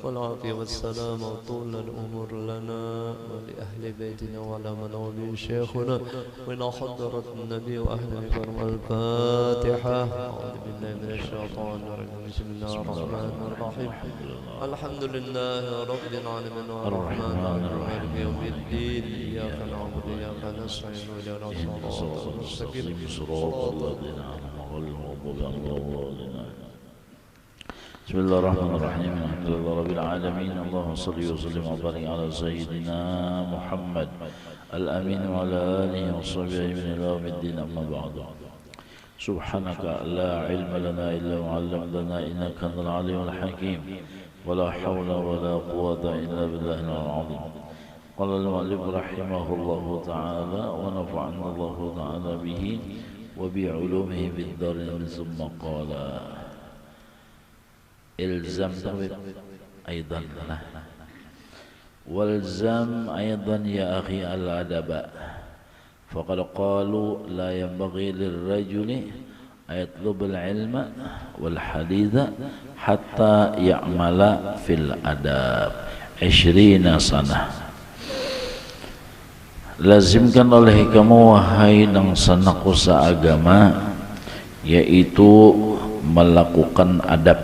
والعافية والسلام وطول الأمور لنا ولأهل بيتنا وعلى من ولي شيخنا وإلى حضرة النبي وأهل الكرم. الفاتحة. أعوذ بالله من الشيطان الرجيم. بسم الله الرحمن الرحيم. الحمد لله رب العالمين الرحمن الرحيم مالك يوم الدين. إياك نعبد وإياك نستعين اهدنا الصراط المستقيم صراط الذين أنعمت عليهم. بسم الله الرحمن الرحيم. الحمد لله رب العالمين. اللهم صل وسلم وبارك على سيدنا محمد الأمين وعلى آله وصحبه من يوم الدين. أما بعد، سبحانك لا علم لنا إلا ما علمتنا إنك أنت العليم الحكيم ولا حول ولا قوة إلا بالله العظيم. قال المؤلف رحمه الله تعالى ونفعنا الله تعالى به وبعلومه في الدارين. ثم قال ilzam aidan walzam aidan ya akhi al-adaba faqad qalu la yanbaghi lirrajuli ayatlub al-ilma wal haditha hatta ya'mala fil adab 20 sanah. Lazimkan oleh kamu wahai nang sanaku seagama, yaitu melakukan adab.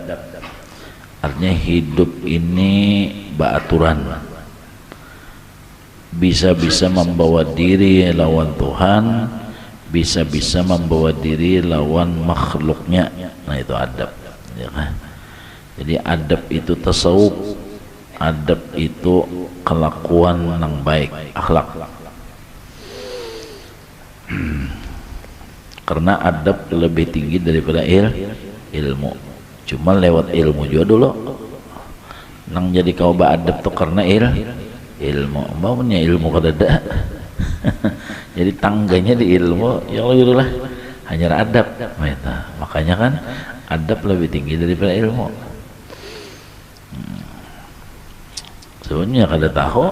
Artinya hidup ini beraturan, bisa-bisa membawa diri lawan Tuhan, bisa-bisa membawa diri lawan makhluknya. Nah, itu adab, ya kan? Jadi adab itu tasawuf, adab itu kelakuan yang baik, akhlak. Karena adab lebih tinggi daripada ilmu. Cuma lewat ilmu juga dulu nang jadi kau beradab tuh karena ilmu maunya ilmu kadada jadi tangganya di ilmu ya Allah hanya adab. Makanya kan adab lebih tinggi daripada ilmu. Sebenarnya kada tahu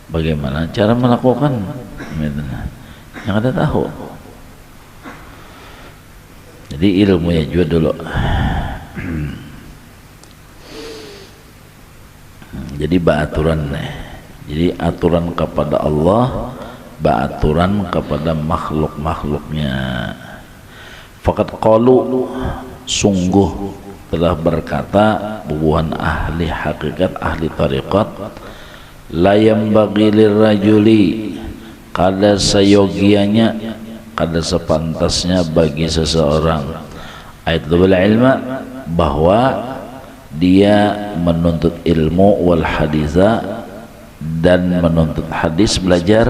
bagaimana cara melakukan yang kada tahu. Jadi ilmunya juga dulu. Jadi beraturan, jadi aturan kepada Allah, beraturan kepada makhluk-makhluknya. Faqad qalu, sungguh telah berkata bubuhan ahli hakikat, ahli tariqat, la yanbaghi lirrajuli, kada sayogianya, kada sepantasnya bagi seseorang ayatlubul ilma, bahwa dia menuntut ilmu wal haditha dan menuntut hadis, belajar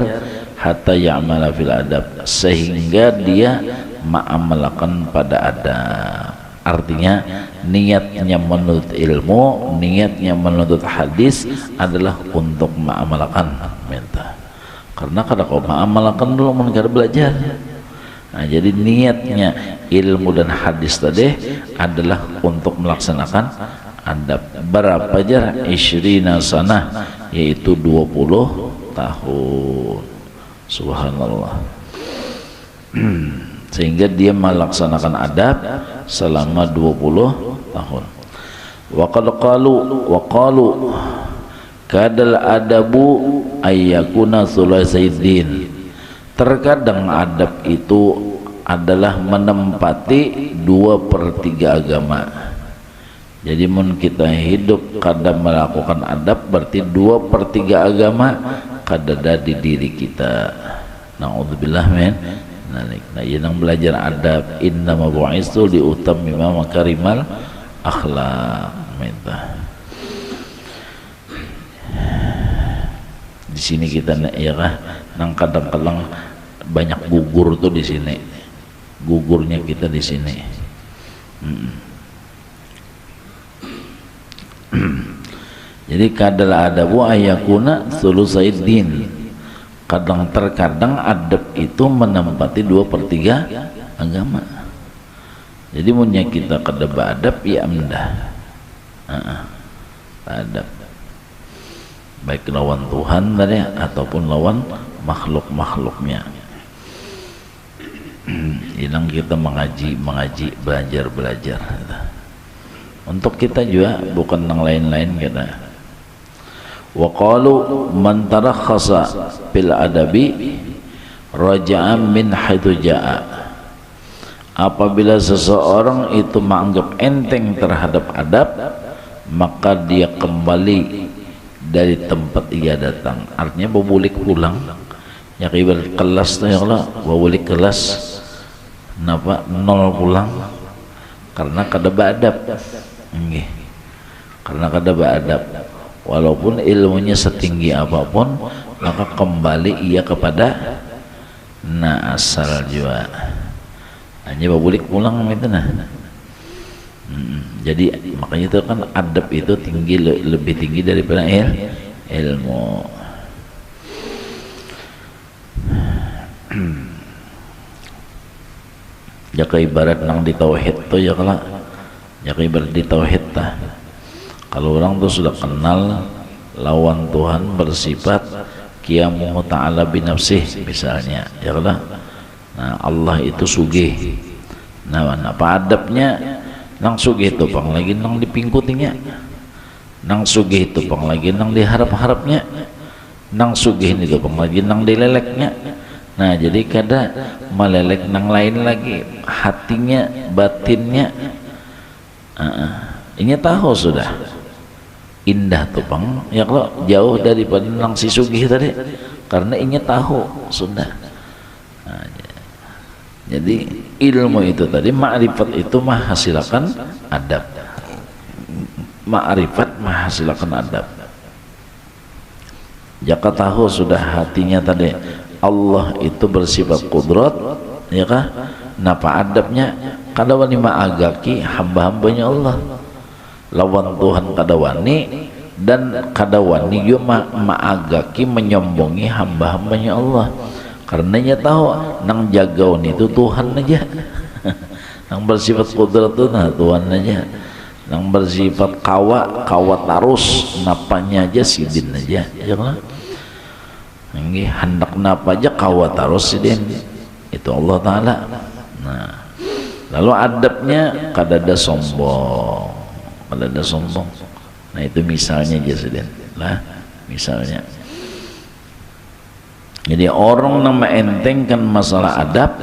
hatta ya'mala fil adab, sehingga dia mengamalkan pada adab. Artinya niatnya menuntut ilmu, niatnya menuntut hadis adalah untuk mengamalkan. Karena kada kau mengamalkan dulu kada belajar. Nah, jadi niatnya ilmu dan hadis tadi adalah untuk melaksanakan adab. Berapa jarak? 20 sanah, yaitu 20 tahun. Subhanallah. Sehingga dia melaksanakan adab selama 20 tahun. Wa qalu kadal adabu ayyakuna thulatsaiddin. Terkadang adab itu adalah menempati 2/3 agama. Jadi mun kita hidup kada melakukan adab, berarti 2/3 agama kada ada di diri kita. Na'udzubillah min dzalik. Nah, yang belajar adab, innama bu'istu liutammima makarimal akhlaq. Di sini kita ya kah, nang kadang-kadang banyak gugur tuh di sini. Gugurnya kita di sini. Jadi kadal adabu ayakuna thulutsaiddin. Terkadang adab itu menempati 2/3 agama. Jadi punya kita kada beradab ya amdah. Adab baik lawan Tuhan tadi ataupun lawan makhluk-makhluknya. Hilang kita mengaji, belajar. Untuk kita juga, bukan yang lain-lain kita. Wa qalu man tarakhasa fil adabi raja'a min haitsu ja'a. Apabila seseorang itu menganggap enteng terhadap adab, maka dia kembali dari tempat ia datang. Artinya berbalik pulang. Ya ibarat kelas tuh ya Allah, berbalik kelas napa nol pulang karena kada beadab. Nggih. Karena kada beadab. Walaupun ilmunya setinggi apapun, maka kembali ia kepada asal juga. Hanya berbalik pulang itu nah. Jadi makanya itu kan adab itu tinggi, lebih tinggi daripada ilmu. Jaka ibarat nang di tauhid tuh ya kala, jaka ibarat di tauhid tah. Kalau orang tuh sudah kenal lawan Tuhan bersifat qiyamuhu ta'ala binafsih misalnya, ya kala. Nah Allah itu sugih. Nah apa adabnya? Nang sugih itu pang lagi nang dipingkutinya, nang sugih itu pang lagi nang diharap-harapnya, nang sugih itu pang lagi nang dileleknya. Nah jadi kada melelek nang lain lagi, hatinya, batinnya ini tahu sudah indah tuh pang ya kalau jauh daripada nang si sugih tadi, karena ini tahu sudah. Nah, jadi ilmu itu tadi, ma'rifat itu menghasilkan adab. Ma'rifat menghasilkan adab. Jika tahu sudah hatinya tadi Allah itu bersifat kudrat, ya kah? Napa adabnya? Kada wani ma'agaki hamba-hambanya Allah. Lawan Tuhan kada wani, dan kada wani juga ma'agaki menyombongi hamba-hambanya Allah. Karenanya tahu nang jagaun itu Tuhan aja. Nang bersifat kudrat itu nah Tuhan aja. Nang bersifat kawa tarus napanya aja sidin aja, jangan. Ini hendak napa aja kawa tarus sidin. Itu Allah Taala. Nah, lalu adabnya kada ada sombong, kada ada sombong. Nah itu misalnya aja sidin. Lah, misalnya. Jadi orang nama entengkan masalah adab,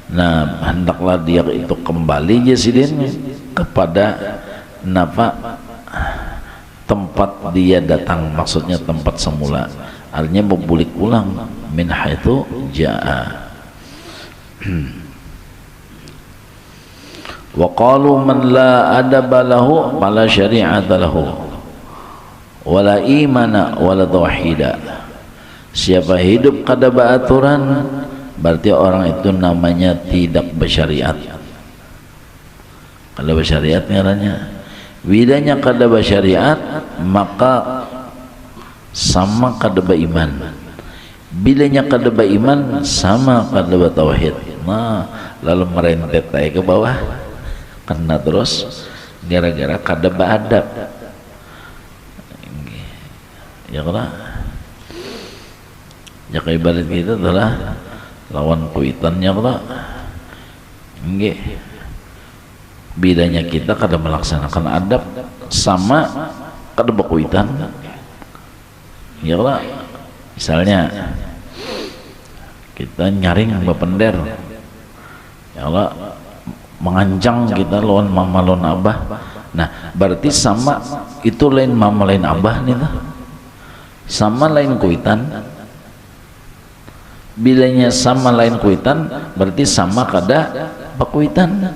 nah hendaklah dia itu kembali jasidin kepada napa tempat dia datang, maksudnya tempat semula. Artinya berbalik pulang min haitsu jaa. Wa qalu man la adaba lahu fala syari'ata lahu wala imana wala tauhida. Siapa hidup kada beraturan, berarti orang itu namanya tidak bersyariat. Kada bersyariat ngarannya. Widanya kada bersyariat, maka sama kada beriman. Bilanya kada beriman, sama kada bertauhid. Nah, lalu merentet aja ke bawah. Karena terus gara-gara kada beradab. Ya kada. Jaka ibarat kita adalah lawan kuitannya kalau enggak, bedanya kita kada melaksanakan adab sama kada berkuitan. Ya kalau misalnya kita nyaring bapender, ya Allah mengancang kita lawan mama lawan abah. Nah berarti sama itu lain mama lain abah nih lah, sama lain kuitan. Bilanya sama lain kuitan, berarti sama kada bakuitan.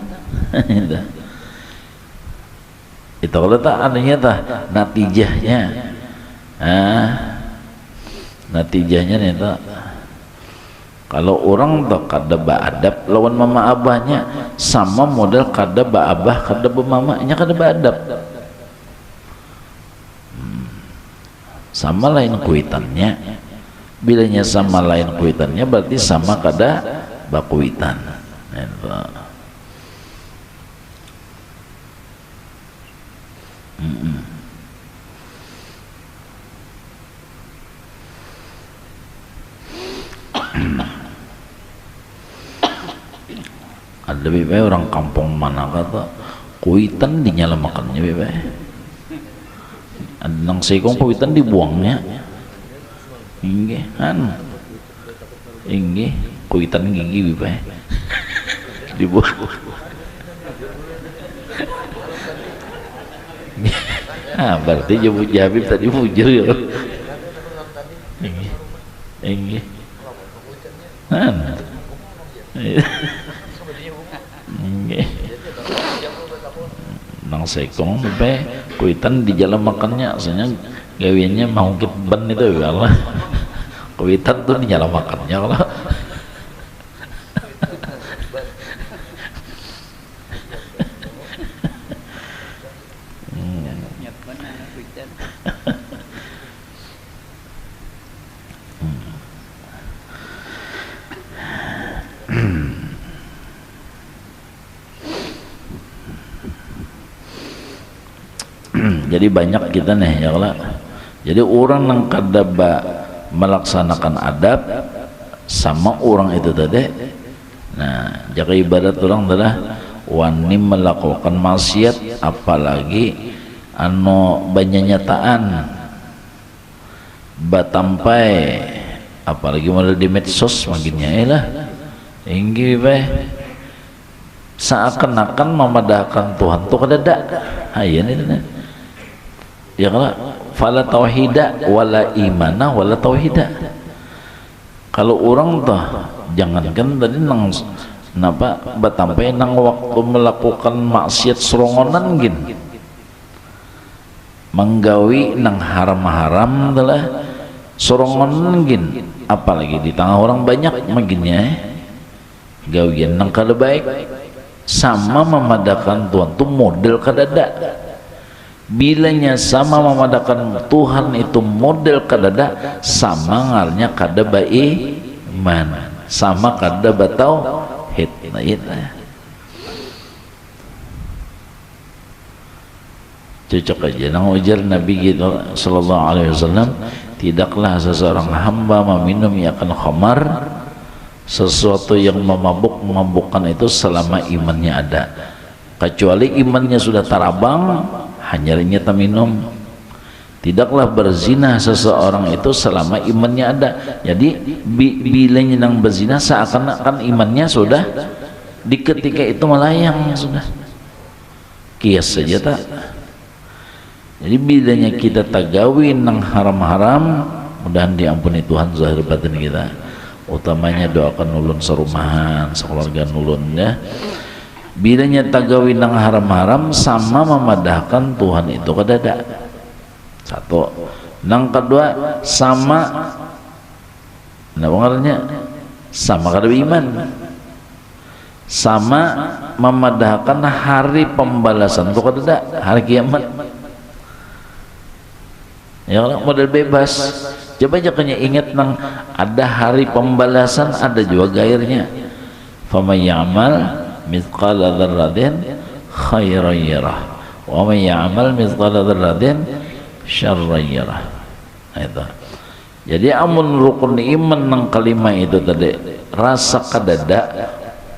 Itu kalau tak anehnya tah natijahnya, natijahnya nih tak. Kalau orang tak kada beadab lawan mama abahnya, sama model kada beabah kada bemamanya kada beadab. Sama lain kuitannya. Bilanya sama lain kuitannya berarti sama kada bakuitan. Ada lebih baik orang kampung mana kata kuitan dinyala makannya bebe. Ada nang sekong kuitan dibuangnya. Inggih kan. Inggih kuitan gigi bebe. Dibuang. Berarti Habib tadi bujur ya. Inggih. Kan. Inggih. Nang sekong bebe kuitan di jalan makannya aslinya gawiannya mau ban itu ya Allah. Kuitan tuh di jalan makannya kalau jadi banyak kita nih ya Allah. Jadi orang yang kada melaksanakan adab sama orang itu tadi. Nah, jaga ibadat orang adalah wani melakukan maksiat, apalagi anu banyak nyataan batampai, apalagi model di medsos makinnya lah. Inggi beh seakan-akan memadahkan Tuhan tuh kadada. Ayeuna itu ya kalau fala tauhida wala imana wala tauhida. Kalau orang tuh jangankan tadi nang napa batampai nang waktu melakukan maksiat serongonan gin menggawi nang haram-haram adalah serongonan gin, apalagi di tengah orang banyak maginnya gawian nang kada baik sama memadakan Tuhan tuh model kadada. Bilanya sama memadakan Tuhan itu model kadada, sama ngalnya kada baiman, sama kada batau hitna itna. Cocok aja nang ujar Nabi gitu sallallahu alaihi wasallam, tidaklah seseorang hamba meminum akan khamar, sesuatu yang memabukkan itu selama imannya ada, kecuali imannya sudah tarabang hanya nyata minum. Tidaklah berzina seseorang itu selama imannya ada. Jadi bilanya nang berzina seakan-akan imannya sudah di ketika itu melayang sudah. Kias saja tak. Jadi bilanya kita tagawin nang haram-haram, mudahan diampuni Tuhan zahir batin kita. Utamanya doakan ulun serumahan, sekeluarga ulun ya. Bilanya tagawin nang haram-haram sama memadahkan Tuhan itu kadada. Satu. Nang kedua sama ngarannya sama kada iman. Sama memadahkan hari pembalasan itu kadada, hari kiamat. Ya orang model bebas. Coba jangan ingat nang ada hari pembalasan, ada juga gairnya. Faman ya'mal mithqala dzarratin khairan yarah wa man ya'mal mithqala dzarratin syarran yarah. Itu. Jadi amun rukun iman nang kalima itu tadi rasa kadada,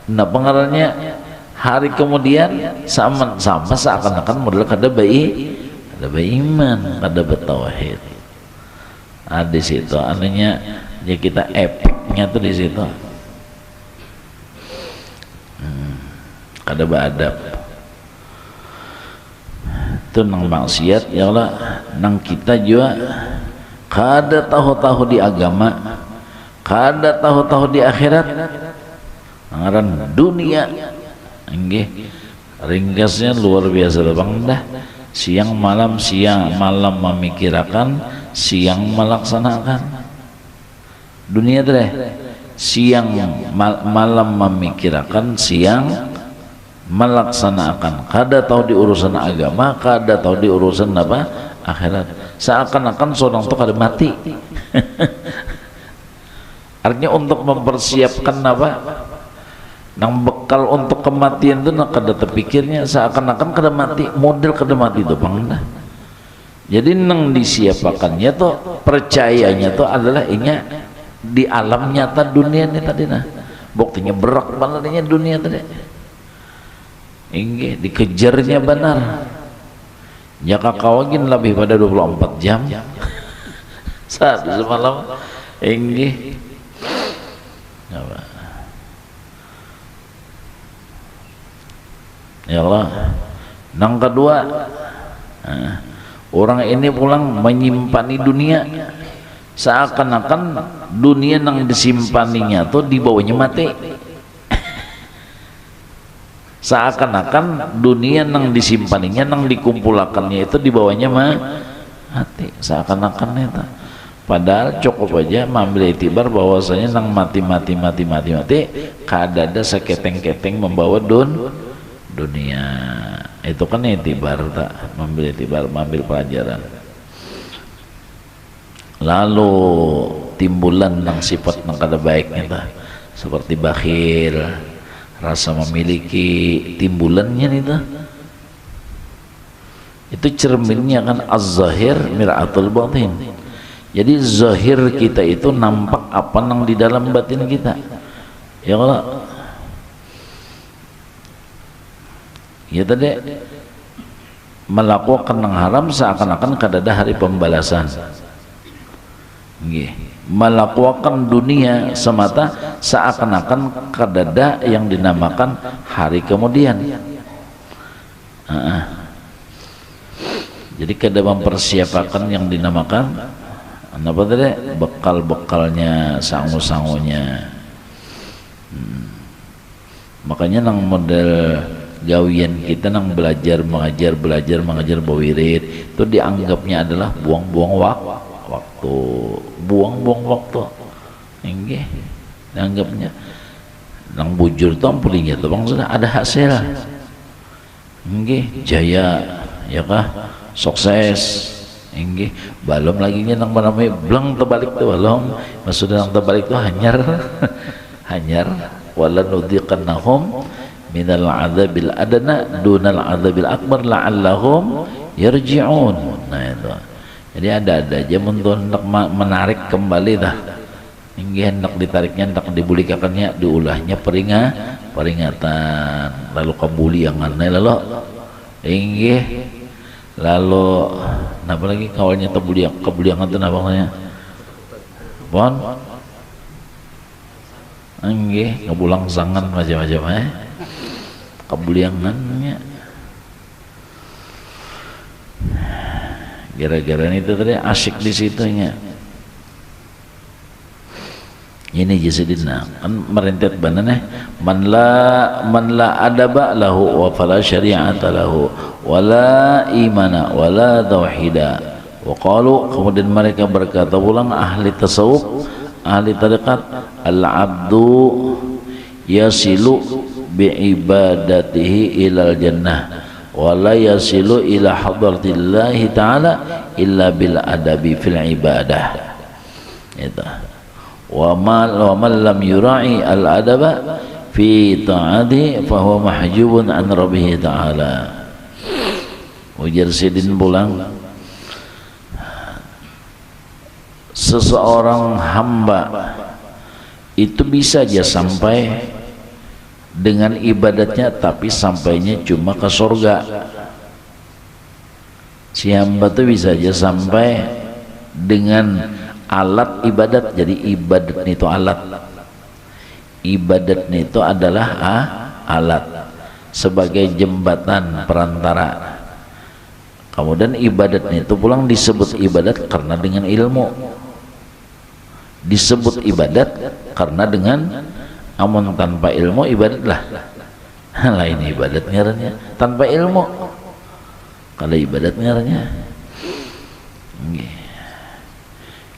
nah pengaruhnya hari kemudian sama seakan-akan model kada beriman, kada bertauhid. Di situ anunya ya kita epicnya tuh di situ. Kada beradab itu nang maksiat ya Allah. Nang kita juga kada tahu-tahu di agama, kada tahu-tahu di akhirat, ngaran dunia nggih ringkasnya luar biasa bang dah. Siang malam memikirkan, siang melaksanakan. Dunia teh siang malam memikirkan, siang melaksanakan. Kada tahu di urusan agama, kada tahu di urusan apa akhirat. Seakan-akan seorang itu kada mati. Artinya untuk mempersiapkan apa nang bekal untuk kematian itu nak kada terpikirnya, seakan-akan kada mati, model kada mati itu bang dah. Jadi nang disiapakannya tuh percayanya tuh adalah inya di alam nyata dunia ini tadi nah. Buktinya berak bangetnya dunia tadi. Inggih, dikejarnya benar. Jaka kawagin lebih pada 24 jam. Saat semalam inggih. Apa? Ya Allah. Yang kedua, orang ini pulang menyimpani dunia seakan-akan dunia yang disimpaninya tuh dibawanya mati. Seakan-akan dunia yang disimpaninya, yang dikumpulakannya itu dibawanya mati. Seakan-akan itu. Padahal cukup aja mengambil itibar bahwasanya nang mati kada ada seketeng-keteng membawa dunia. Itu kan itibar, tak mengambil itibar, mengambil pelajaran. Lalu timbulan nang sifat nang kada baiknya tak, seperti bakhil, rasa memiliki, timbulannya itu cerminnya kan az-zahir mir'atul batin. Jadi zahir kita itu nampak apa nang di dalam batin kita. Ya Allah. Ya tadi melakukan yang haram seakan-akan kadada hari pembalasan. Nggih. Melakukan dunia semata seakan-akan kadada yang dinamakan hari kemudian. Jadi kada mempersiapkan yang dinamakan apa tadi bekal-bekalnya, sangu-sangunya. Makanya nang model gawian kita nang belajar mengajar bawirid itu dianggapnya adalah buang-buang waktu, buang-buang waktu. Enggih, dianggapnya nang bujur tuh ampulinya tuh bang sudah ada hasil. Enggih, jaya ya kah, sukses. Enggih, balom lagi nya nang namanya blang terbalik tuh balom, maksudnya nang terbalik tuh hanyar. Hanyar wala nudhiqannahum minal adzabil adna dunal adzabil akbar la'allahum yarji'un. Nah itu. Jadi ada aja untuk hendak menarik kembali dah. Enggih, hendak ditariknya, hendak dibulikakannya, diulahnya peringatan. Lalu kebuliangan lalu enggih. Lalu apa lagi kawalnya kebuliangan itu apa namanya? Bon. Enggih, ngebulang sangan macam-macam kebuliangannya. Gara-gara itu tadi asyik di situnya. Ini jasadina kan merentet banana man la adaba lahu wa fala syari'ata lahu wala imana wala tauhida. Wa qalu, kemudian mereka berkata pulang ahli tasawuf, ahli tariqat, al-abdu yasilu bi'ibadatihi ilal jannah wa la yasilu ila hadratillahi ta'ala illa bil adabi fil ibadah. Itu. Wa man lam yura'i al-adaba fi ta'ati fa huwa mahjubun an rabbih ta'ala. Ujar Sidin pulang, seseorang hamba itu bisa aja sampai dengan ibadatnya tapi sampainya cuma ke surga. Si hamba itu bisa aja sampai dengan alat ibadat. Jadi ibadat itu alat, ibadat itu adalah alat sebagai jembatan perantara. Kemudian ibadat itu pulang disebut ibadat karena dengan ilmu, disebut ibadat karena dengan amun tanpa ilmu ibadatlah lain ibadat ngarannya tanpa ilmu. Kalau ibadat ngarannya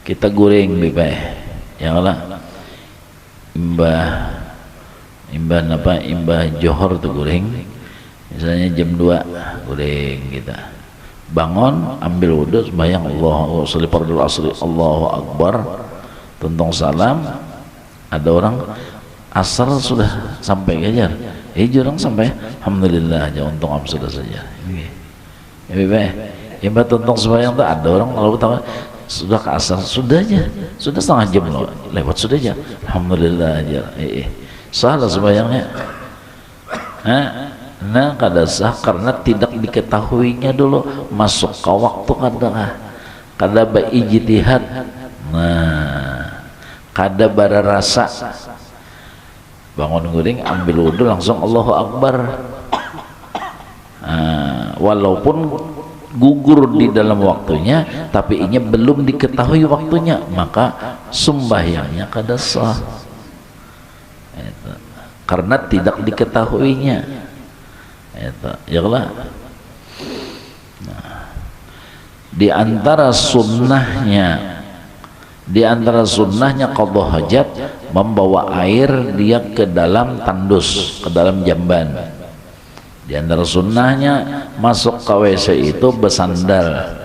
kita goreng bebek ya Allah, imbah johor tuh goreng misalnya jam 2 goreng kita bangun ambil wudhu sembahyang Allahu sholli fardhu asri Allahu akbar tuntung salam. Ada orang asar sudah sampai kejar, orang sampai alhamdulillah aja untung am sudah saja. Ya tuntung sembahyang tuh ada orang kalau tahu sudah ke asar sudah aja, sudah setengah jam loh lewat sudah aja alhamdulillah aja. Salah sembahyangnya. Nah kada sah karena tidak diketahuinya dulu masuk ke waktu kada beijtihad. Nah kada bara rasa bangun guring ambil wudhu langsung Allahu Akbar. Walaupun gugur di dalam waktunya tapi ini belum diketahui waktunya, maka sembahyangnya kada sah karena tidak diketahuinya. Ya lah. Nah, di antara sunnahnya qadha hajat membawa air dia ke dalam tandus, ke dalam jamban. Di antara sunnahnya masuk ke WC itu bersandal.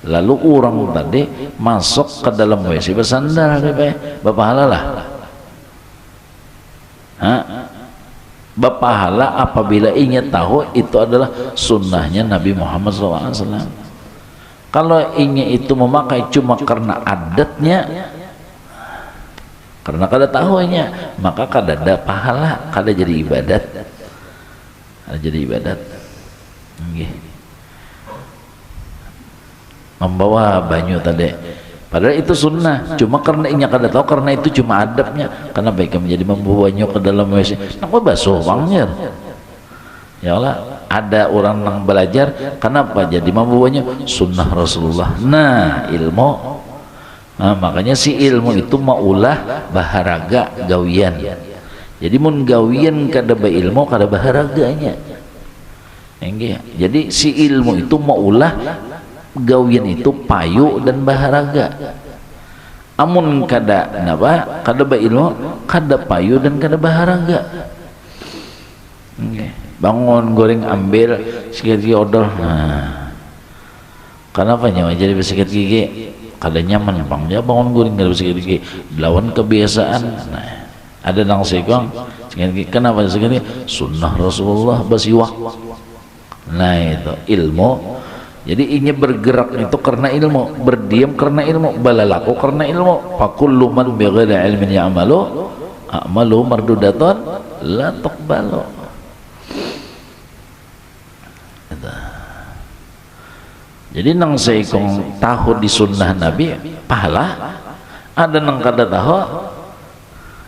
Lalu orang tadi masuk ke dalam WC bersandal, berpahala lah. Berpahala apabila ingin tahu itu adalah sunnahnya Nabi Muhammad SAW. Kalau ingin itu memakai cuma karena adatnya, karena kada tahunya, maka kada ada pahala, kada jadi ibadat. Membawa banyu tadi padahal itu sunnah, cuma karena inya kada tahu, karena itu cuma adabnya. Karena baik menjadi membawa banyu ke dalam WC kenapa basuh bangnya. Ya Allah, ada orang yang belajar kenapa jadi membawanya sunnah Rasulullah. Nah ilmu, makanya si ilmu itu maulah baharaga gawian. Jadi mun gawian kada ba ilmu kada baharaganya. Jadi si ilmu itu maulah gawian itu payu dan baharaga. Amun kada napa kada ba ilmu kada payu dan kada baharaga. Bangun goreng ambil sikat gigi odol. Nah kenapa nyawa jadi bersikat gigi kada nyaman bangnya bangun goreng kada bersikat gigi lawan kebiasaan. Nah ada nang sekong kenapa sekali sunnah Rasulullah basiwak. Nah itu ilmu. Jadi ini bergerak itu karena ilmu, berdiam karena ilmu, balalaku karena ilmu. Fakullu man bighairi ilmin ya'malu a'malu mardudatun la tuqbalu. Jadi nang sekong tahu di sunnah Nabi pahala, ada nang kada tahu.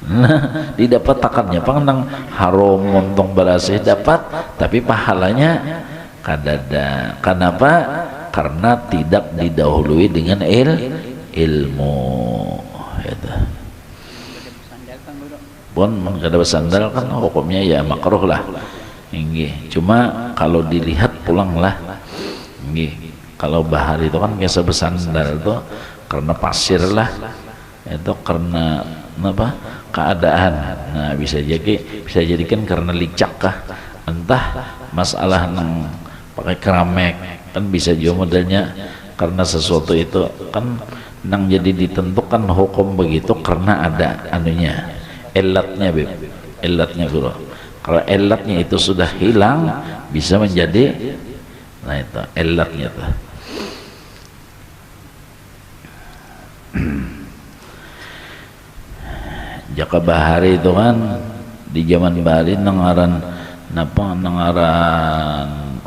Nah, didapat takarnya pang nang haram montong balasih dapat, tapi pahalanya kadada. Kenapa? Karena tidak didahului dengan ilmu. Itu. Pun kada bersandal kan hukumnya ya makruh lah. Cuma kalau dilihat pulang lah. Kalau bahar itu kan biasa bersandal itu karena pasir lah. Itu karena apa? Keadaan. Nah bisa jadikan karena licak kah, entah masalah nang pakai keramik kan bisa juga modelnya karena sesuatu itu kan nang jadi ditentukan hukum begitu karena ada anunya elatnya elatnya guru. Kalau elatnya itu sudah hilang bisa menjadi nah itu elatnya tuh. Jaka bahari itu kan di zaman Bali nengaran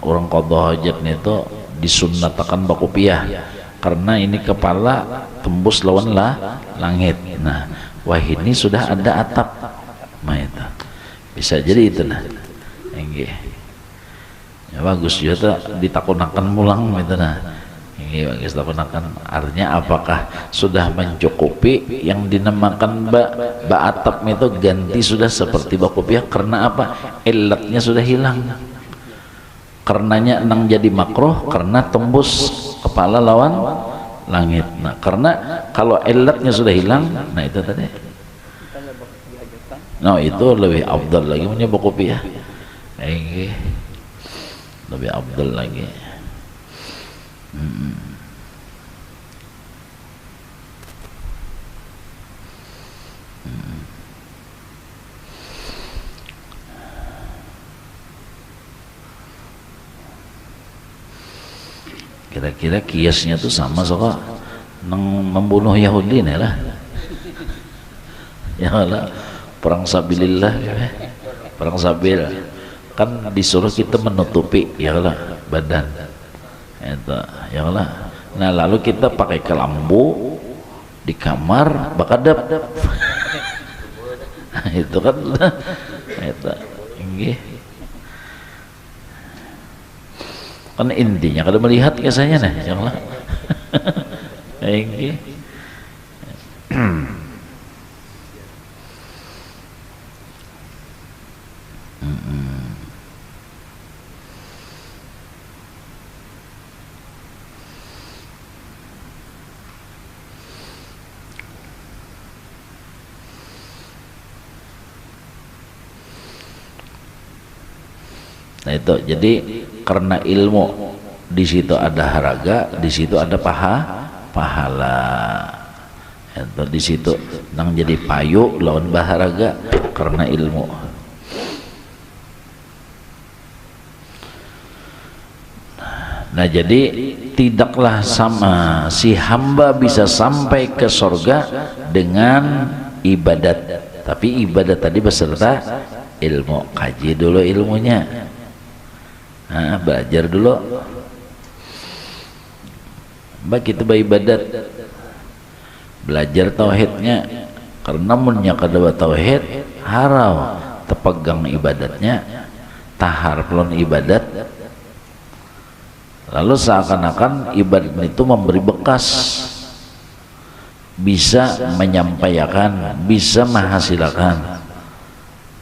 orang qadha hajat itu disunnatakan bakupiah karena ini kepala tembus lawan langit. Nah wah ini sudah ada atap, nah itu bisa jadi itu nah ya bagus juga ditakunakan mulang gitu nah. Ini bagus takunakan artinya apakah sudah mencukupi yang dinamakan ba atap itu ganti sudah seperti bakupiah karena apa? Ilatnya sudah hilang. Karenanya nang jadi makruh karena tembus kepala lawan langit. Nah, karena kalau ilatnya sudah hilang, nah itu tadi. Nah, itu lebih afdal lagi punya bakupiah. Lebih afdal lagi. Kira-kira kiasnya tuh sama soal nang membunuh Yahudi nih lah. Ya lah perang sabilillah, perang sabil kan disuruh kita menutupi ya lah badan itu ya lah. Nah lalu kita pakai kelambu di kamar bakadap itu kan itu nggih kan intinya kalau melihat biasanya nah ya lah nggih. Nah itu jadi karena ilmu di situ ada haraga, di situ ada pahala. Itu di situ nang jadi payu lawan baharaga karena ilmu. Nah jadi tidaklah sama si hamba bisa sampai ke surga dengan ibadat, tapi ibadat tadi beserta ilmu. Kaji dulu ilmunya. Nah, belajar dulu kita beribadat, belajar tauhidnya karena munnya kada tauhid harau tepegang ibadatnya tahar pelon ibadat, lalu seakan-akan ibadat itu memberi bekas, bisa menyampaikan, bisa menghasilkan.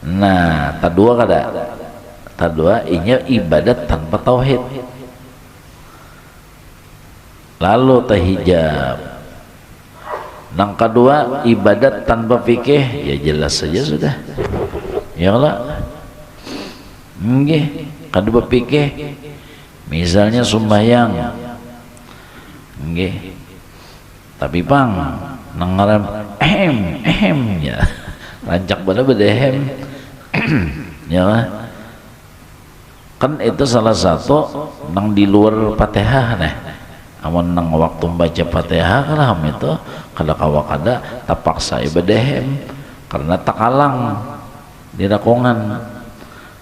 Nah tadua kada tadua inya ibadat tanpa tauhid, lalu tahijab. Nang kedua ibadat tanpa fikih, ya jelas saja sudah ya Allah nggih. Kedua fikih misalnya sembahyang nggih, tapi pang nang ngaran ya rancak bala bedehem ya Allah. Kan itu salah satu nang di luar Fatihah nah. Amun nang waktu membaca Fatihah kalam itu kada kawakada terpaksa ibadehem karena takalang di rakongan.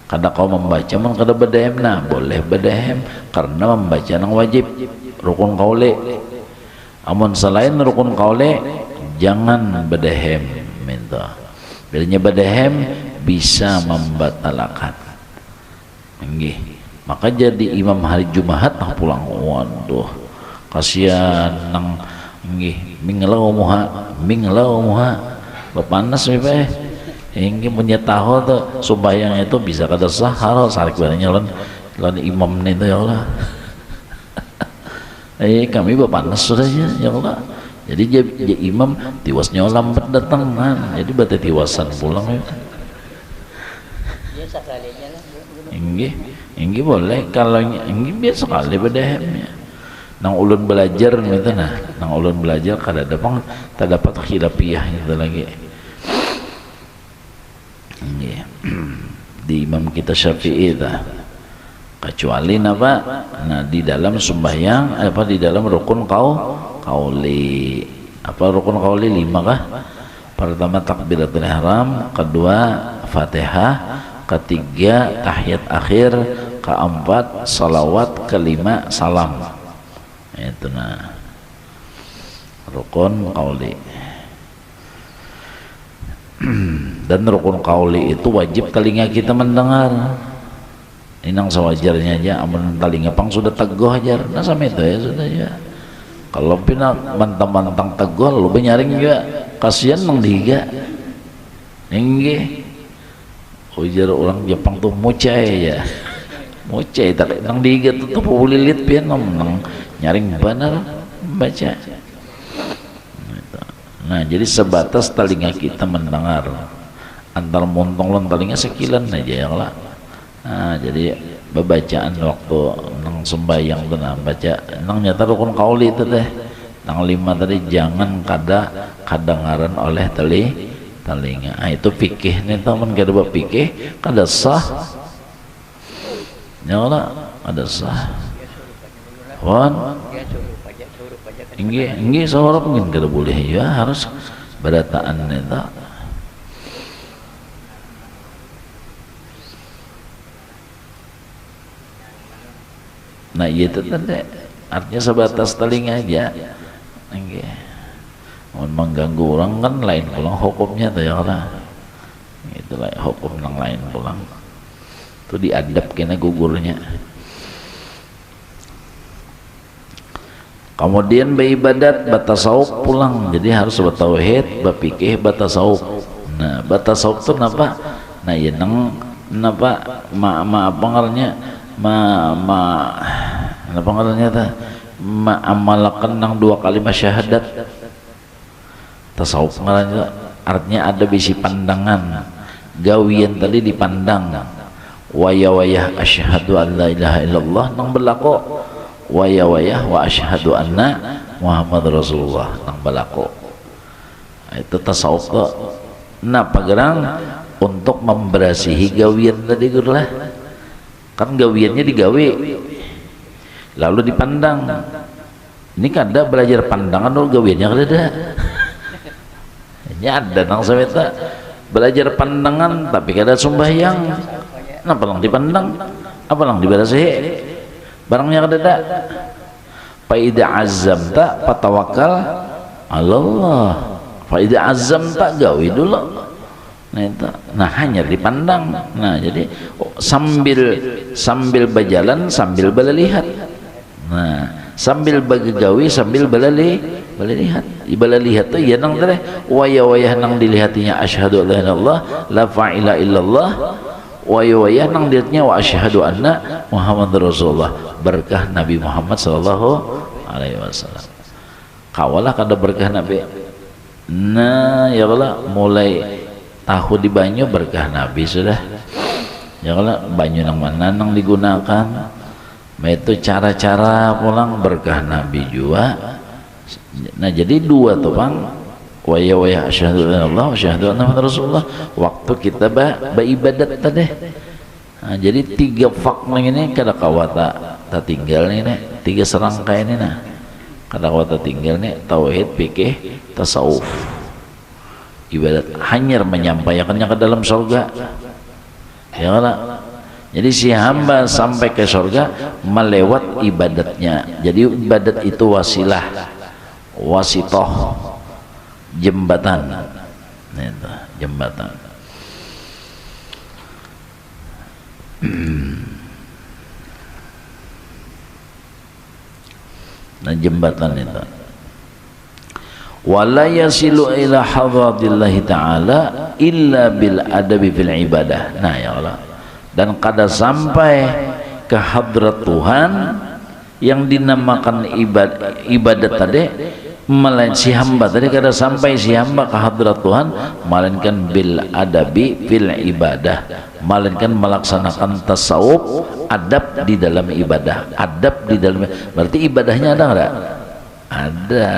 Kada kau membaca mun kada bedehem nah boleh bedehem karena membaca nang wajib rukun kaule. Amun selain rukun kaule jangan bedehem minta. Bilanya bedehem bisa membatalkan. Nggih. Maka jadi imam hari Jumat nah pulang waduh kasihan nang nggih minglau muha bepanas we nggih punya tahu tuh sembahyang itu bisa kada sah harus sarik barangnya lan imam itu ya Allah. Kami bepanas sudah ya Allah. Jadi jadi imam tiwasnya lambat datang kan. Jadi bate tiwasan pulang ya. Inggih boleh kalau inggih biasa sekali bedahnya. Nang ulun belajar gitu nah, nang ulun belajar kada dapat terdapat khilafiyah itu lagi. Inggih. Di imam kita Syafi'i dah. Kecuali apa? Nah di dalam sembahyang apa di dalam rukun qauli. Apa rukun qauli 5 kah? Pertama takbiratul ihram, kedua Fatihah, ketiga tahiyat akhir, keempat salawat, kelima salam. Itu nah rukun qauli. Dan rukun qauli itu wajib telinga kita mendengar. Inang sewajarnya aja, amun telinga pang sudah teguh aja, nah sama itu ya sudah ya. Kalau pina mantang-mantang teguh lu nyaring juga kasihan nang diga. Nggih. Ujar orang Jepang tuh mocai ya. Mocai tak nang diga tuh pulilit pian nang nyaring benar baca. Nah, jadi sebatas telinga kita mendengar. Antar montong lon telinga sekilan aja ya lah. Nah, jadi bacaan waktu nang sembahyang tuh nah baca nang nyata rukun qauli itu teh. Nang 5 tadi jangan kadengaran oleh telinga. Ah, itu fikih nih teman kada buat fikih kada sah. Ya lah, kada sah. Wan. Inggih seorang mungkin kada boleh ya harus berataan itu. Nah itu tadi artinya sebatas telinga aja. Nggih. Mengganggu orang kan lain pulang hukumnya tuh ya lah. Itulah hukum yang lain pulang. Itu diadab kena gugurnya. Kemudian beribadat batasawuf pulang, jadi harus bertauhid, berfikih, batasawuf. Nah, batasawuf itu napa? Nah, ya napa apa ngarannya? Apa ngarannya teh? Amalkan nang 2 kalimat syahadat. Tasawuf ngarannya artinya ada bisi pandangan. Gawian tadi dipandang. Wayah asyhadu an la ilaha illallah nang berlaku. Wayah wa asyhadu anna Muhammad Rasulullah nang berlaku. Itu tasawuf tuh. Nah, pagerang untuk memberasihi gawian tadi lah. Kan gawiannya digawe lalu dipandang. Ini kan ada belajar pandangan dulu gawiannya ada. Ini ada nang sameta belajar pandangan tapi kada sembahyang. Kenapa lang dipandang? Apa lang diberasihi? Barangnya kada ada. Fa idza azamta fatawakkal 'ala Allah. Fa idza azamta gawi dulu. Nah itu, nah hanya dipandang. Nah jadi sambil berjalan sambil berlihat. Nah sambil bagawi sambil berlihat. Ibala lihat tuh ya nang teh wayah nang dilihatinya asyhadu alla ilaha illallah la fa'ila illallah wayah nang dilihatnya wa asyhadu anna Muhammad Rasulullah berkah Nabi Muhammad sallallahu alaihi wasallam. Kawalah kada berkah Nabi. Nah ya Allah mulai tahu di banyu berkah Nabi sudah. Ya Allah banyu nang mana nang digunakan. Itu cara-cara pulang berkah Nabi juga. Nah jadi 2 tuh bang. Wayah asyhadu an Allah asyhadu anna Muhammad Rasulullah. Waktu kita beribadat tadi. Nah, jadi 3 fakta ini kada kawata tak tinggal nih 3 serangkai ini nah. Kada kawata tinggal nih tauhid, fikih, tasawuf. Ibadat hanya menyampaikannya ke dalam surga. Ya Allah. Jadi si hamba sampai ke surga melewat ibadatnya. Jadi ibadat itu wasilah, wasitoh, jembatan. Itu, jembatan. Nah jembatan itu. Wala yasilu ila hadratillahi ta'ala illa bil adabi fil ibadah. Nah ya Allah. Dan kada sampai ke hadrat Tuhan yang dinamakan ibadat tadi melainkan si hamba tadi kada sampai si hamba ke hadrat Tuhan melainkan bil adabi fil ibadah, melainkan melaksanakan tasawuf, adab di dalam ibadah. Adab di dalam berarti ibadahnya ada enggak? Ada.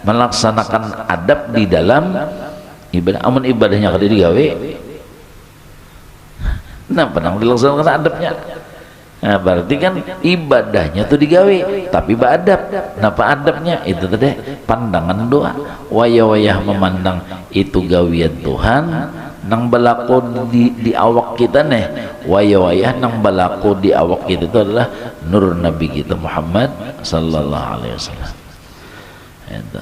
Melaksanakan adab di dalam ibadah. Amun ibadahnya kada digawe, nah pernah dilaksanakan adabnya. Nah berarti kan ibadahnya tuh digawe tapi beradab. Napa adabnya? Itu tadi pandangan doa. Wayah memandang itu gawian Tuhan nang berlaku di awak kita nih. Wayah nang berlaku di awak kita itu adalah nur Nabi kita Muhammad sallallahu alaihi wasallam. Itu.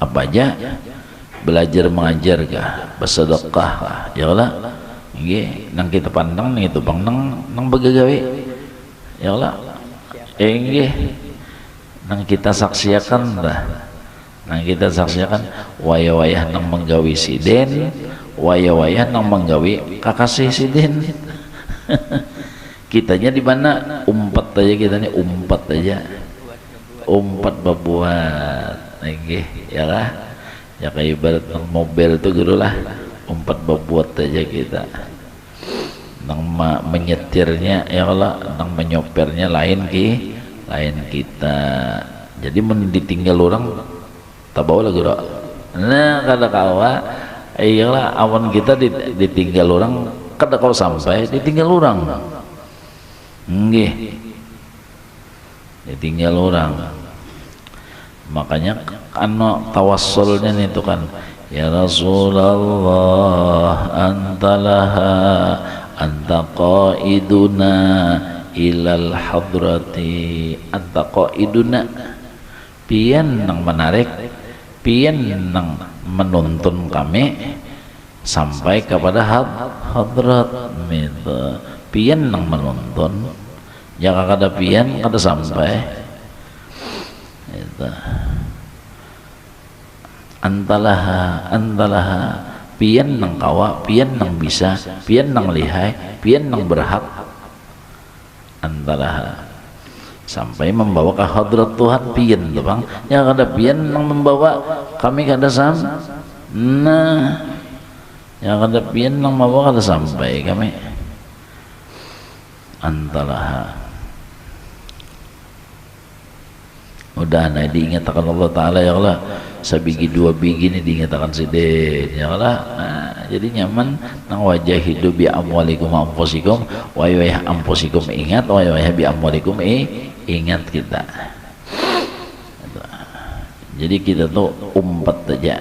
Apa aja? Belajar mengajar kah, bersedekah kah, ya Allah. Nggih, nang kita pandang nih itu bang nang begagawe. Ya Allah. Nggih. Nang kita saksiakan dah. Nang kita saksiakan wayah nang menggawi siden, wayah nang menggawi kakasih siden. Kitanya di mana? Umpat aja kita nih, umpat aja. Umpat berbuat. Nggih, ya lah. Ya kayak ibarat mobil itu gitu lah, umpat berbuat aja kita. Nang menyetirnya ya Allah, nang menyopernya lain kita. Jadi ditinggal orang tak bawa lagi doa. Nah kada kawa, iyalah awan kita ditinggal orang, kada kau sampai ditinggal orang. Nggih, ditinggal orang. Makanya anu tawassulnya itu kan ya Rasulullah antalaha anta qaiduna ilal hadrati, anta qaiduna pian nang menarik, pian nang menuntun kami sampai kepada hadrat gitu. Pian nang menuntun, jangan kada pian kada sampai itu. Antalaha pian nang kawa, pian nang bisa, pian nang lihai, pian nang berhak, antalaha sampai membawa ke hadrat Tuhan pian tuh bang. Yang kada pian nang membawa kami kada nah yang kada pian nang membawa kada sampai kami, antalaha. Udah nah diingatkan Allah Ta'ala ya Allah, sabigi dua bigi ini diingatkan sidin ya Allah. Nah, jadi nyaman nang wajah hidup bi amwalikum amposikum wa ya amposikum ingat wa ya bi amwalikum ingat kita. Jadi kita tuh umpat aja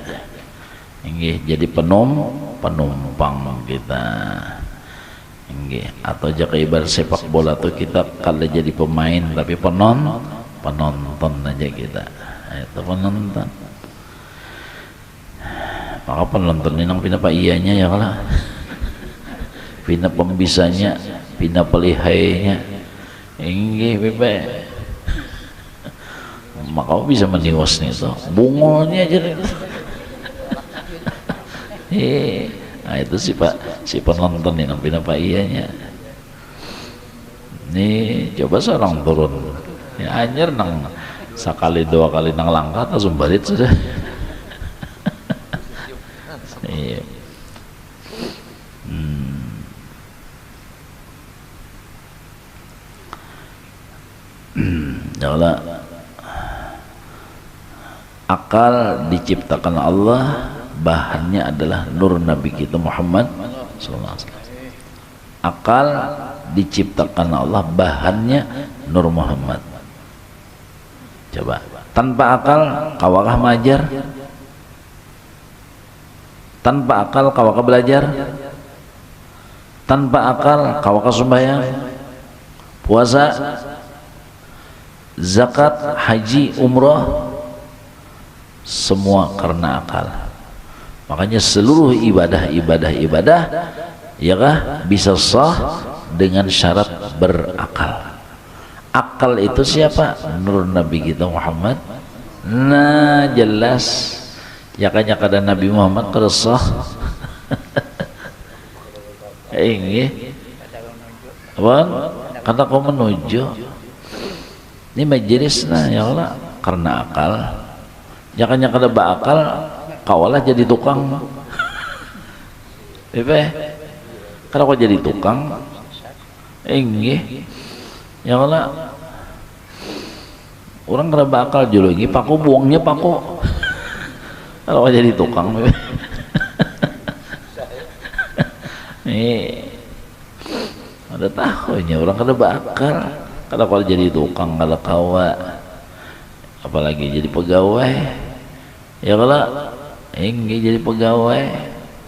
nggih, jadi penumpang kita nggih. Atau jaka ibarat sepak bola tuh kita kalau jadi pemain tapi penonton aja kita, itu penonton. Maka penonton ini nang pina ianya ya kalah, pina pembisanya, pina pelihainya, inggih bepe. Maka bisa meniwas nih tuh, bungolnya aja. Nah itu si penonton ini nang pina ianya. Nih coba seorang turun. Ya anjir nang sekali dua kali nang langkah atau sumbarit sudah. Iya. Jala akal diciptakan Allah, bahannya adalah nur Nabi kita Muhammad sallallahu alaihi wasallam. Akal diciptakan Allah, bahannya nur Muhammad. Coba tanpa akal kawakah majar, tanpa akal kawakah belajar, tanpa akal kawakah sembahyang, puasa, zakat, haji, umrah, semua karena akal. Makanya seluruh ibadah ya kah bisa sah dengan syarat berakal. Akal itu siapa? Nur Nabi kita Muhammad. Nah jelas ya kan kada Nabi Muhammad keresah. Ini abang kata kau menuju ini majelis nah ya Allah karena akal. Ya kan kada bakal kawalah jadi tukang. Kalau kau jadi tukang ini ya Allah orang kada bakal julu ini paku buangnya paku. Kalau jadi tukang ada tahunya orang kada bakal. Kalau jadi tukang kada kawa, apalagi jadi pegawai ya kalau ini jadi pegawai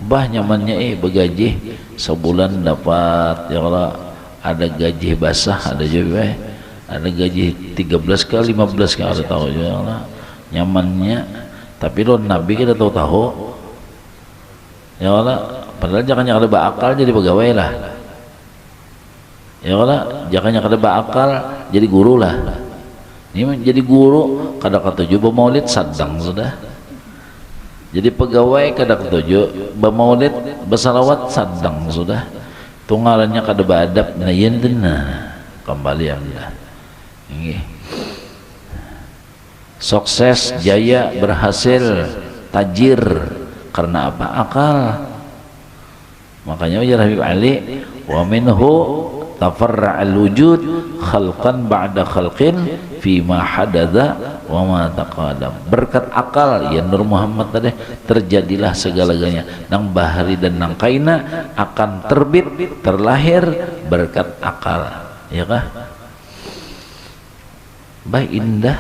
bah nyamannya begaji sebulan dapat ya kalau ada gaji basah, ada juga ada gaji 13 ke 15 ke ada tahu juga lah nyamannya. Tapi lo Nabi kita tahu ya Allah, padahal jangan ada bakal jadi pegawai lah ya Allah, jangan ada bakal jadi guru lah. Ini jadi guru kada ketujuh bermaulid sadang sudah, jadi pegawai kada ketujuh bermaulid bersalawat sadang sudah, tunggalannya kada beradab nah kembali anda ini sukses jaya berhasil tajir karena apa? Akal. Makanya ya Habib Ali wa minhu tafarra'al wujud khalqan ba'da khalqin fima hadatha wa ma taqadam. Berkat akal ya Nur Muhammad tadi terjadilah segala-galanya nang bahari dan nang kaina akan terbit terlahir berkat akal ya kah? Baik indah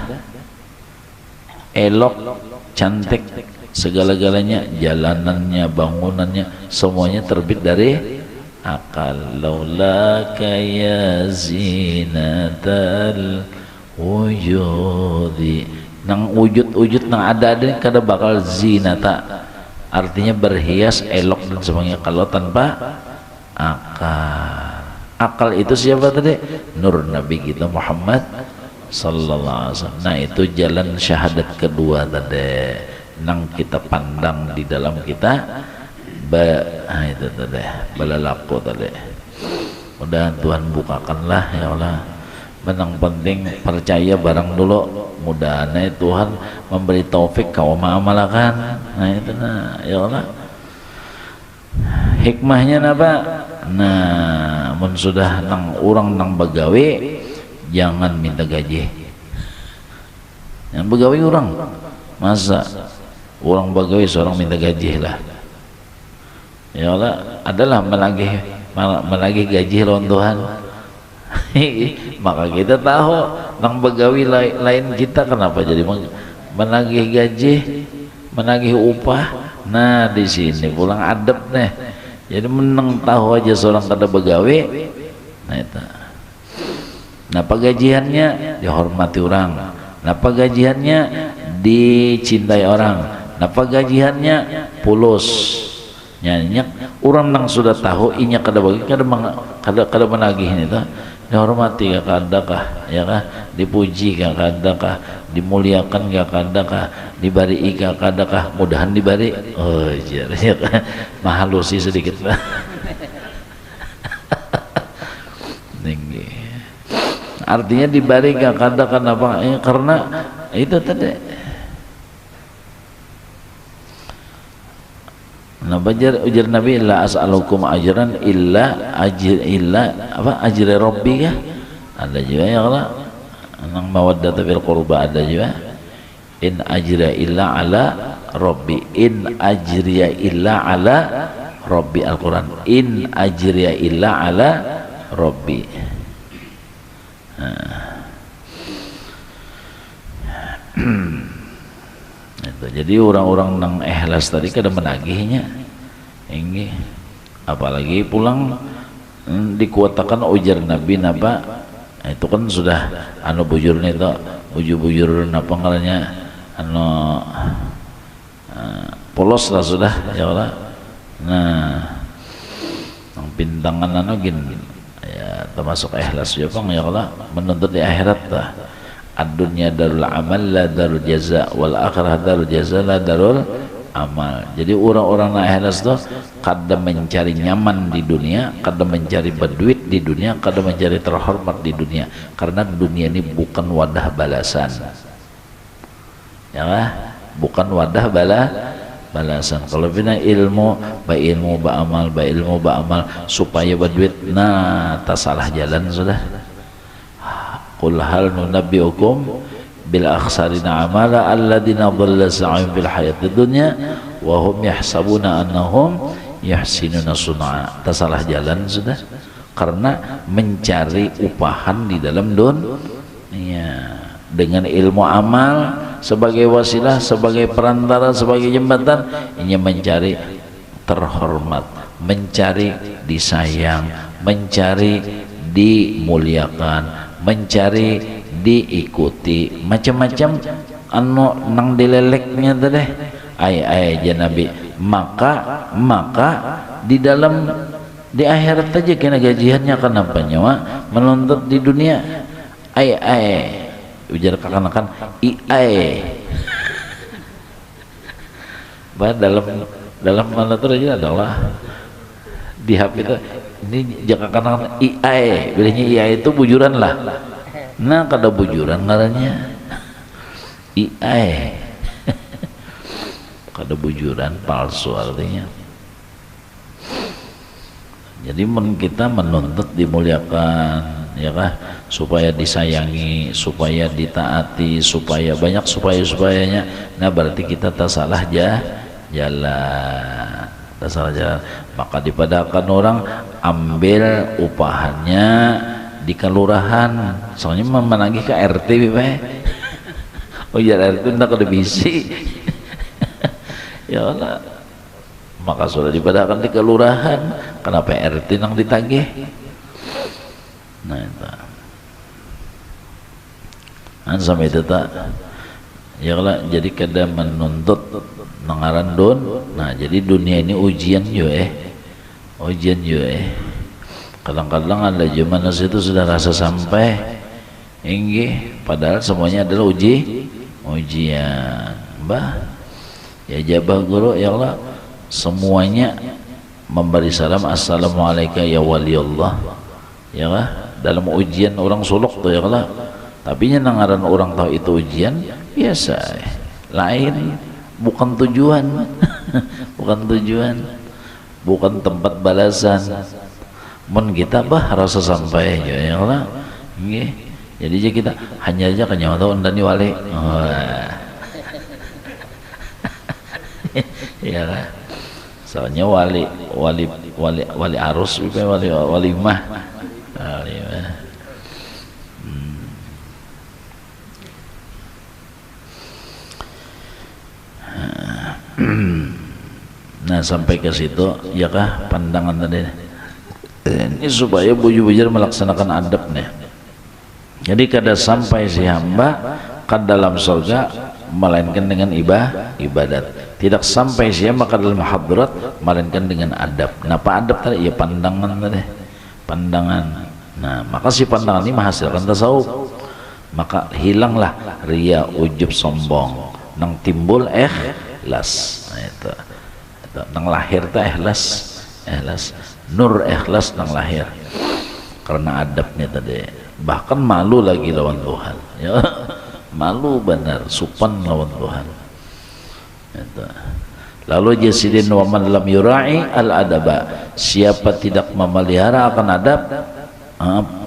elok cantik segala-galanya, jalanannya, bangunannya semuanya terbit dari akal laulaka ya zinatal wujudi. Nang wujud-wujud nang ada kada bakal zinata, artinya berhias, elok dan sebagainya kalau tanpa akal. Akal itu siapa tadi? Nur Nabi kita Muhammad sallallahu alaihi wasallam. Nah itu jalan syahadat kedua tadi, nang kita pandang di dalam kita itu tadi balalaku tadi. Mudah Tuhan bukakanlah ya Allah. Menang penting percaya barang dulu, mudah-mudahan Tuhan memberi taufik kau mengamalkan. Nah itu nah ya Allah. Hikmahnya napa? Nah, mun sudah nang orang nang begawe jangan minta gaji. Yang begawe orang, masa orang begawe seorang minta gaji lah. Ya Allah, adalah melagih gaji lawan Tuhan. Maka kita tahu nang begawe lain kita kenapa jadi menagih gaji, menagih upah. Nah di sini pulang adab nih. Jadi menang tahu aja seorang kada begawe. Nah itu. Napa gajiannya dihormati orang. Napa gajiannya dicintai orang. Napa gajiannya pulus. Nyanyak orang nang sudah tahu inya kada bagi kada menagih itu. Dihormati kah kadakah ya kah, dipuji kah kadakah, dimuliakan kah kadakah, dibari kah kadakah, mudahan dibari. Oh iya ya kah, mahalusi sedikit lah. Tinggi. Artinya dibari kah kadakah apa? Karena itu tadi. Nah ujar Nabi la as'alukum ajran illa ajri rabbi kah? Ada juga ya Allah nang mawaddata fil qurba, ada juga in ajriya illa ala rabbi, in ajriya illa ala rabbi. Al-Quran in ajriya illa ala rabbi. Jadi orang-orang nang ikhlas tadi kada menagihnya ini, apalagi pulang dikuatakan ujar Nabi napa itu kan sudah anu bujur nih to, bujur napa ngarannya anu polos lah sudah ya Allah. Nah nang pintangan anu gin ya termasuk ikhlas ya Bang ya Allah, menuntut di akhirat tah. Ad-dunya darul amal la darul jaza, wal akhirah darul jaza la darul amal. Jadi orang-orang na ikhlas tuh kada mencari nyaman di dunia, kada mencari berduit di dunia, kada mencari terhormat di dunia, karena dunia ini bukan wadah balasan ya lah, bukan wadah balasan. Kalau bina ilmu ba amal supaya berduit, nah tak salah jalan sudah. Qul hal nunabbiukum bil akhsarina amala alladziina dhalla sa'yuhum fil hayatid dunya wa hum yahsabuna annahum yuhsinuna sun'a. Tersalah jalan sudah, karena mencari upahan di dalam dunia dengan ilmu amal sebagai wasilah, sebagai perantara, sebagai jembatan, ini mencari terhormat, mencari disayang, mencari dimuliakan, mencari diikuti, macam-macam anu nang dileleknya tadi ay Nabi. Maka di dalam di akhirat aja kena gajiannya, kenapa nyawa menuntut di dunia ay ujar kakan-kakan dalam mana tuh aja adalah di HP itu ini jangan kanan bilangnya IAE itu bujuran lah. Nah kada bujuran ngarannya IAE kada bujuran, palsu artinya. Jadi kita menuntut dimuliakan ya kah, supaya disayangi, supaya ditaati, supaya banyak supayanya. Nah berarti kita tak salah jalan, tak salah jalan. Maka dipadakan orang ambil upahannya di kelurahan, soalnya menagih ke RT be. Oh ya RT ndak ada bisi. Ya Allah, maka sudah dipadahkan di kelurahan, kenapa RT nang ditagih? Nah itu kan sampai itu tak ya lah, jadi kada menuntut nangaran don. Nah jadi dunia ini ujian juga ujian juga kadang-kadang ada zaman situ sudah rasa sampai inggih, padahal semuanya adalah ujian. Mbah ya jabah guru ya Allah, semuanya memberi salam assalamualaikum ya waliullah ya lah, dalam ujian orang suluk tuh ya Allah. Tapi nangaran orang tahu itu ujian biasa, lain bukan tujuan bukan tujuan, bukan tempat balasan. Mun kita bah rasa sampai ya Allah nggih, jadi aja kita hanya aja kenyawa tahu ndani wali ya lah, soalnya wali arus wali mah nah sampai ke situ ya kah pandangan tadi ini supaya bujur-bujur melaksanakan adab nih. Jadi kada sampai si hamba ke dalam surga melainkan dengan ibadat, tidak sampai si hamba ke dalam hadrat melainkan dengan adab. Kenapa adab tadi? Ya pandangan tadi, pandangan. Nah maka si pandangan ini menghasilkan tasawuf, maka hilanglah ria, ujub, sombong, nang timbul ikhlas. Nah itu nang lahir teh ikhlas, nur ikhlas nang lahir karena adabnya tadi. Bahkan malu lagi lawan Tuhan ya, malu benar, supan lawan Tuhan itu. Lalu jasidin wa man lam yura'i al adaba, siapa tidak memelihara akan adab,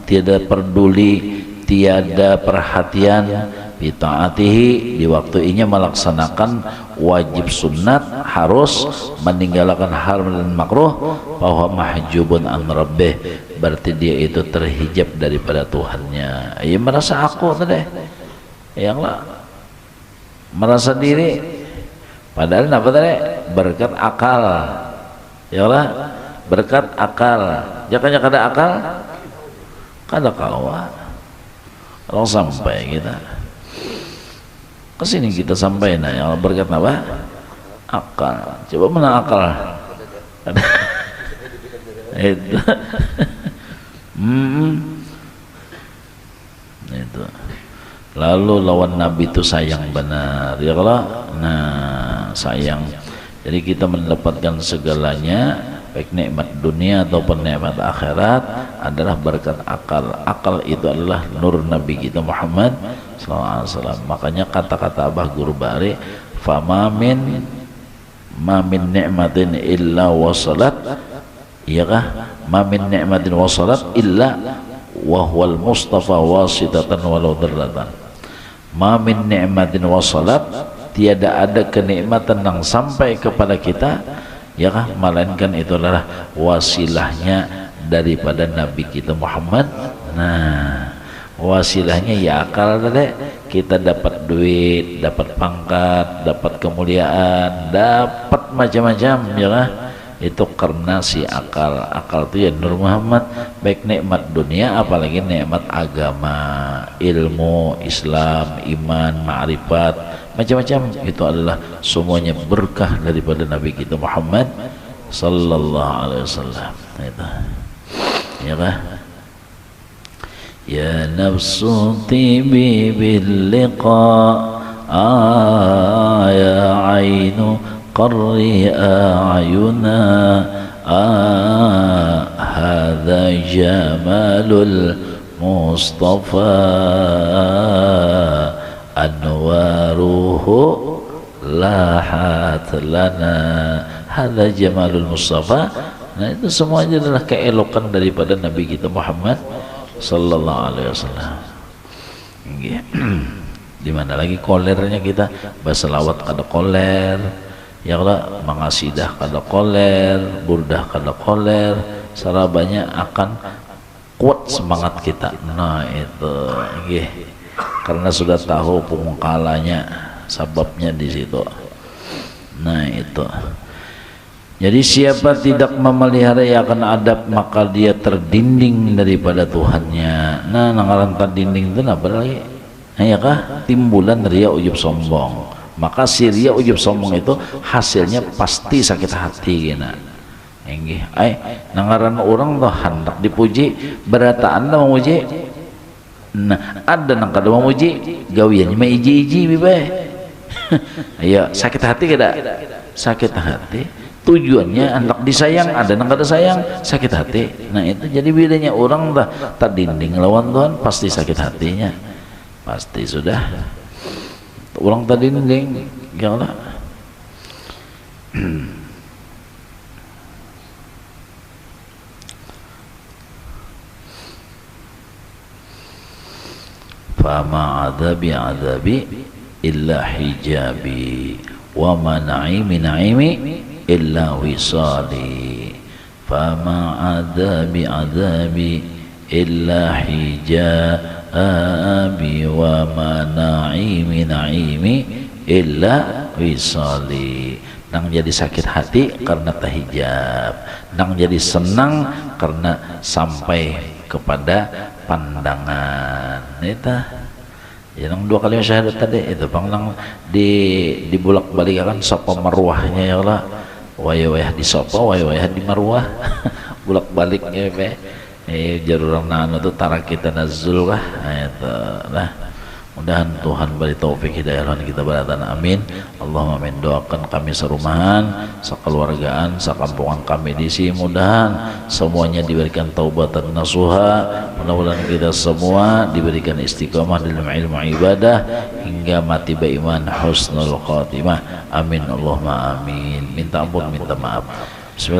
tiada peduli, tiada perhatian bitaatihi, di waktu ini melaksanakan wajib sunat, harus meninggalkan hal dan makruh, bahwa mahjubun an rabbih, berarti dia itu terhijab daripada Tuhannya. Ya merasa aku tadi yang lah, merasa diri, padahal apa tadi? Berkat akal ya lah, berkat akal. Jangan kada akal kada kawa kalau sampai kita kesini kita sampai nah yang berkat apa? Akal. Coba mana akal? Itu itu. Lalu lawan Nabi itu sayang benar ya kalau nah sayang. Jadi kita mendapatkan segalanya, baik nikmat dunia ataupun nikmat akhirat, adalah berkat akal. Akal itu adalah nur Nabi kita Muhammad SAW. Makanya kata-kata Abah Guru Bari, famamin mamin ni'matin illa wasalat, iya kah? Mamin ni'matin wasalat illa wahwal mustafa wasitatan walau darratan. Mamin ni'matin wasalat, tiada ada kenikmatan yang sampai kepada kita ya kah, melainkan itu adalah wasilahnya daripada Nabi kita Muhammad. Nah wasilahnya ya akal tadi, kita dapat duit, dapat pangkat, dapat kemuliaan, dapat macam-macam ya kah, itu karena si akal. Akal itu ya Nur Muhammad, baik nikmat dunia apalagi nikmat agama, ilmu, Islam, iman, ma'rifat, macam-macam, itu adalah semuanya berkah daripada Nabi kita Muhammad sallallahu alaihi wasallam. Itu ya kah? Ya nafsu tibi bil liqa, ya ainu qarri ayuna, hadza jamalul mustafa anwaruhu lahat lana, hadza jamalul mustafa. Nah itu semuanya adalah keelokan daripada Nabi kita Muhammad sallallahu alaihi wasallam. Di mana lagi kolernya kita berselawat kada koler ya Allah, mengasidah kada koler, burdah kada koler, sarabanya akan kuat semangat kita. Nah itu karena sudah tahu pengkalanya, sebabnya di situ. Nah itu Jadi siapa tidak memelihara akan adab maka dia terdinding daripada Tuhannya. Nah, nangaran terdinding itu apa lagi? Ya kah? Timbulan ria ujub sombong. Maka si ria ujub sombong itu hasilnya pasti sakit hati gina. Enggih, nangaran orang tuh hendak dipuji, berata anda memuji. Nah, ada nang kada memuji, gawiannya mah iji-iji bibe. Ayo, sakit hati kada? Sakit hati. Tujuannya hendak disayang, ada nang kada sayang, sakit hati. Nah, itu jadi bedanya orang tak dinding lawan Tuhan pasti sakit hatinya. Pasti sudah. Orang tadi dinding, janganlah. Fama adabi illa hijabi wa ma naimi illa wisali. Fama adabi illa hijabi wa ma naimi illa wisali. Nang jadi sakit hati karena tahijab, nang jadi senang karena sampai kepada pandangan. Itu yang dua kali syahadat tadi itu bang nang di bolak balik kan sopo marwahnya ya Allah, wayah di sopo wayah di marwah bolak baliknya be jarurang nano itu tarak kita nazul lah. Itu lah, mudahan Tuhan beri taufik hidayah lawan kita baratan, amin. Allahumma amin. Doakan kami serumahan, sekeluargaan, sekampungan kami di sini, mudahan semuanya diberikan taubatan nasuha. Mudah-mudahan kita semua diberikan istiqamah dalam ilmu ibadah hingga mati beriman husnul khatimah, amin. Allahumma amin. Minta ampun, minta maaf. Bismillah.